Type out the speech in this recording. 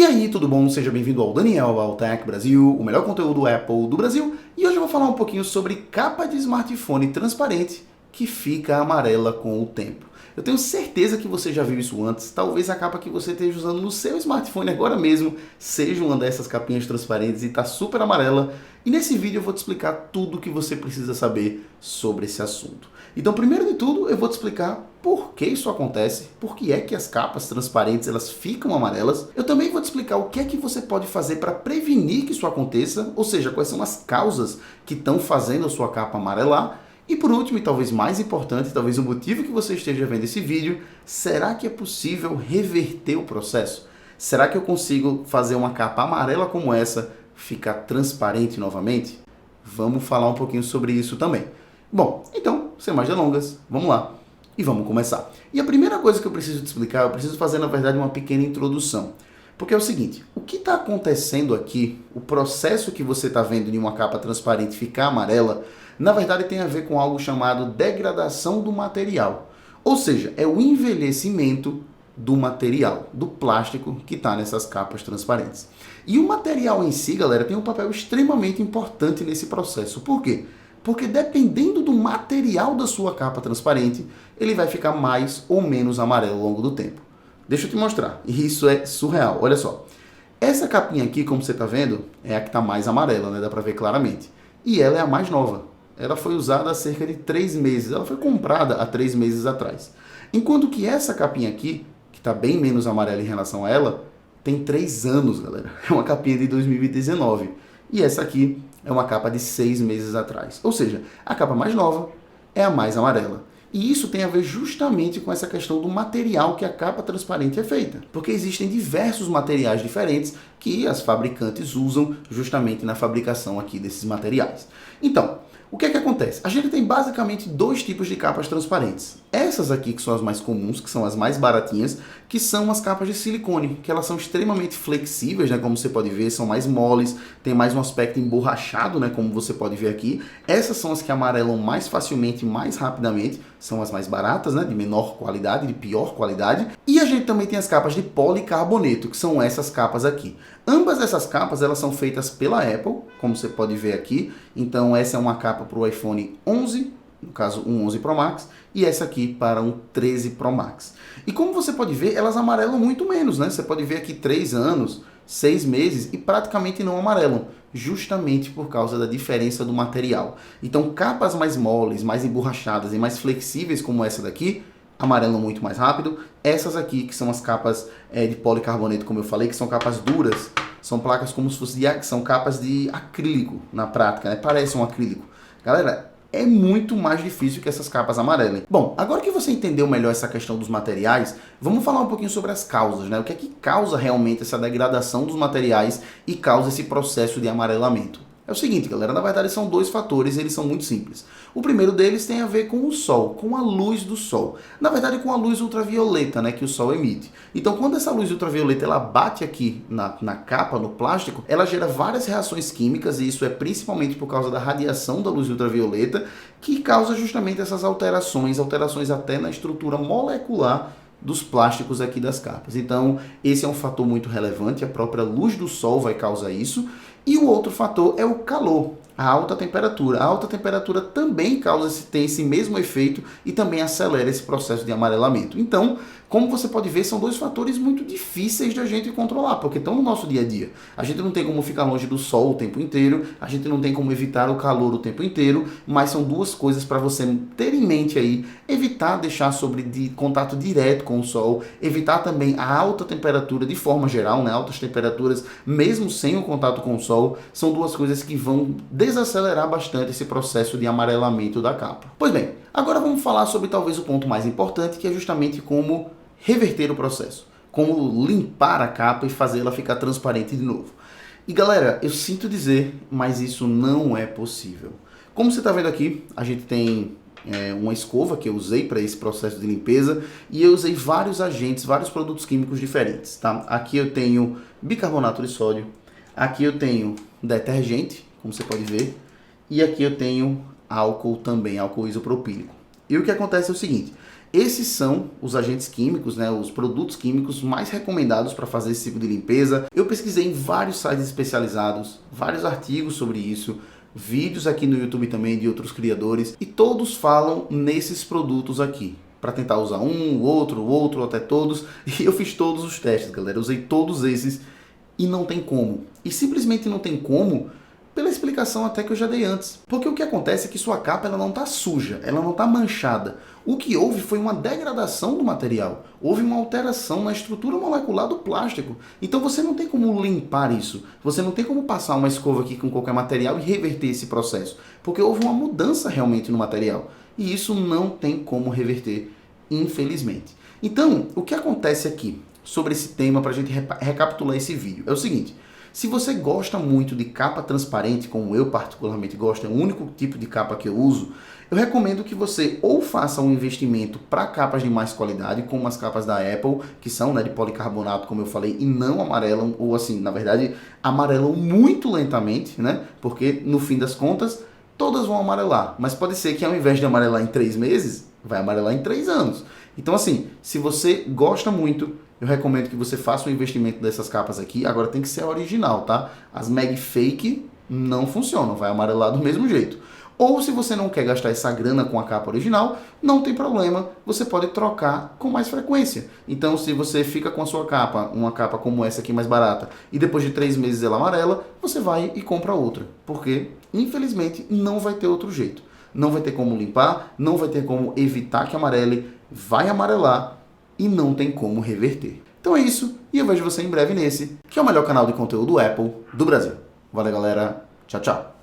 aí, tudo bom? Seja bem-vindo ao Daniel Altec Brasil, o melhor conteúdo Apple do Brasil. E hoje eu vou falar um pouquinho sobre capa de smartphone transparente que fica amarela com o tempo. Eu tenho certeza que você já viu isso antes. Talvez a capa que você esteja usando no seu smartphone agora mesmo seja uma dessas capinhas transparentes e está super amarela. E nesse vídeo eu vou te explicar tudo o que você precisa saber sobre esse assunto. Então, primeiro de tudo, eu vou te explicar por que isso acontece, por que é que as capas transparentes elas ficam amarelas. Eu também vou te explicar o que é que você pode fazer para prevenir que isso aconteça, ou seja, quais são as causas que estão fazendo a sua capa amarelar. E por último, e talvez mais importante, talvez o motivo que você esteja vendo esse vídeo, será que é possível reverter o processo? Será que eu consigo fazer uma capa amarela como essa ficar transparente novamente? Vamos falar um pouquinho sobre isso também. Bom, então, sem mais delongas, vamos lá e vamos começar. E a primeira coisa que eu preciso te explicar, eu preciso fazer na verdade uma pequena introdução. Porque é o seguinte, o que está acontecendo aqui, o processo que você está vendo de uma capa transparente ficar amarela, na verdade tem a ver com algo chamado degradação do material. Ou seja, é o envelhecimento do material, do plástico que está nessas capas transparentes. E o material em si, galera, tem um papel extremamente importante nesse processo. Por quê? Porque dependendo do material da sua capa transparente, ele vai ficar mais ou menos amarelo ao longo do tempo. Deixa eu te mostrar. E isso é surreal. Olha só. Essa capinha aqui, como você está vendo, é a que está mais amarela, né? Dá para ver claramente. E ela é a mais nova. Ela foi usada há cerca de 3 meses. Ela foi comprada há 3 meses atrás. Enquanto que essa capinha aqui, que está bem menos amarela em relação a ela, tem 3 anos, galera. É uma capinha de 2019. E essa aqui é uma capa de 6 meses atrás. Ou seja, a capa mais nova é a mais amarela. E isso tem a ver justamente com essa questão do material que a capa transparente é feita. Porque existem diversos materiais diferentes que as fabricantes usam justamente na fabricação aqui desses materiais. Então, o que é que acontece? A gente tem basicamente 2 tipos de capas transparentes. Essas aqui, que são as mais comuns, que são as mais baratinhas, que são as capas de silicone, que elas são extremamente flexíveis, né, como você pode ver, são mais moles, tem mais um aspecto emborrachado, né, como você pode ver aqui. Essas são as que amarelam mais facilmente e mais rapidamente, são as mais baratas, né, de menor qualidade, de pior qualidade. E a gente também tem as capas de policarboneto, que são essas capas aqui. Ambas essas capas, elas são feitas pela Apple, como você pode ver aqui. Então essa é uma capa para o iPhone 11, no caso um 11 Pro Max, e essa aqui para um 13 Pro Max. E como você pode ver, elas amarelam muito menos, né? Você pode ver aqui 3 anos, 6 meses e praticamente não amarelam, justamente por causa da diferença do material. Então capas mais moles, mais emborrachadas e mais flexíveis como essa daqui, amarelam muito mais rápido. Essas aqui, que são as capas de policarboneto, como eu falei, que são capas duras, são placas como se fosse são capas de acrílico na prática, né? Parece um acrílico. Galera, é muito mais difícil que essas capas amarelem. Bom, agora que você entendeu melhor essa questão dos materiais, vamos falar um pouquinho sobre as causas, né? O que é que causa realmente essa degradação dos materiais e causa esse processo de amarelamento? É o seguinte, galera, na verdade são 2 fatores e eles são muito simples. O primeiro deles tem a ver com o sol, com a luz do sol. Na verdade, com a luz ultravioleta, né, que o sol emite. Então, quando essa luz ultravioleta ela bate aqui na capa, no plástico, ela gera várias reações químicas, e isso é principalmente por causa da radiação da luz ultravioleta, que causa justamente essas alterações até na estrutura molecular dos plásticos aqui das capas. Então, esse é um fator muito relevante, a própria luz do sol vai causar isso. E o outro fator é o calor, a alta temperatura. A alta temperatura também tem esse mesmo efeito e também acelera esse processo de amarelamento. Então, como você pode ver, são 2 fatores muito difíceis de a gente controlar, porque estão no nosso dia a dia. A gente não tem como ficar longe do sol o tempo inteiro, a gente não tem como evitar o calor o tempo inteiro, mas são 2 coisas para você ter em mente aí, evitar deixar de contato direto com o sol, evitar também a alta temperatura de forma geral, né? Altas temperaturas, mesmo sem o contato com o sol, são 2 coisas que vão desacelerar bastante esse processo de amarelamento da capa. Pois bem, agora vamos falar sobre talvez o ponto mais importante, que é justamente como reverter o processo, como limpar a capa e fazê-la ficar transparente de novo. E galera, eu sinto dizer, mas isso não é possível. Como você está vendo aqui, a gente tem uma escova que eu usei para esse processo de limpeza, e eu usei vários agentes, vários produtos químicos diferentes, tá? Aqui eu tenho bicarbonato de sódio, aqui eu tenho detergente, como você pode ver, e aqui eu tenho álcool também, álcool isopropílico. E o que acontece é o seguinte, Esses são os agentes químicos, né, os produtos químicos mais recomendados para fazer esse tipo de limpeza. Eu pesquisei em vários sites especializados, vários artigos sobre isso, vídeos aqui no YouTube também de outros criadores, e todos falam nesses produtos aqui, para tentar usar um, o outro, até todos, e eu fiz todos os testes, galera, eu usei todos esses e não tem como. E simplesmente não tem como pela explicação até que eu já dei antes. Porque o que acontece é que sua capa ela não está suja, ela não está manchada. O que houve foi uma degradação do material, houve uma alteração na estrutura molecular do plástico. Então você não tem como limpar isso, você não tem como passar uma escova aqui com qualquer material e reverter esse processo, porque houve uma mudança realmente no material. E isso não tem como reverter, infelizmente. Então, o que acontece aqui sobre esse tema para a gente recapitular esse vídeo é o seguinte: se você gosta muito de capa transparente, como eu particularmente gosto, é o único tipo de capa que eu uso, eu recomendo que você ou faça um investimento para capas de mais qualidade, como as capas da Apple, que são, né, de policarbonato, como eu falei, e não amarelam, ou assim, na verdade, amarelam muito lentamente, né? Porque no fim das contas, todas vão amarelar, mas pode ser que ao invés de amarelar em 3 meses, vai amarelar em 3 anos. Então assim, se você gosta muito, eu recomendo que você faça um investimento dessas capas aqui. Agora tem que ser a original, tá? As Mag Fake não funcionam, vai amarelar do mesmo jeito. Ou se você não quer gastar essa grana com a capa original, não tem problema, você pode trocar com mais frequência. Então se você fica com a sua capa, uma capa como essa aqui mais barata, e depois de 3 meses ela amarela, você vai e compra outra. Porque, infelizmente, não vai ter outro jeito. Não vai ter como limpar, não vai ter como evitar que amarele, vai amarelar e não tem como reverter. Então é isso, e eu vejo você em breve nesse, que é o melhor canal de conteúdo Apple do Brasil. Valeu, galera. Tchau, tchau.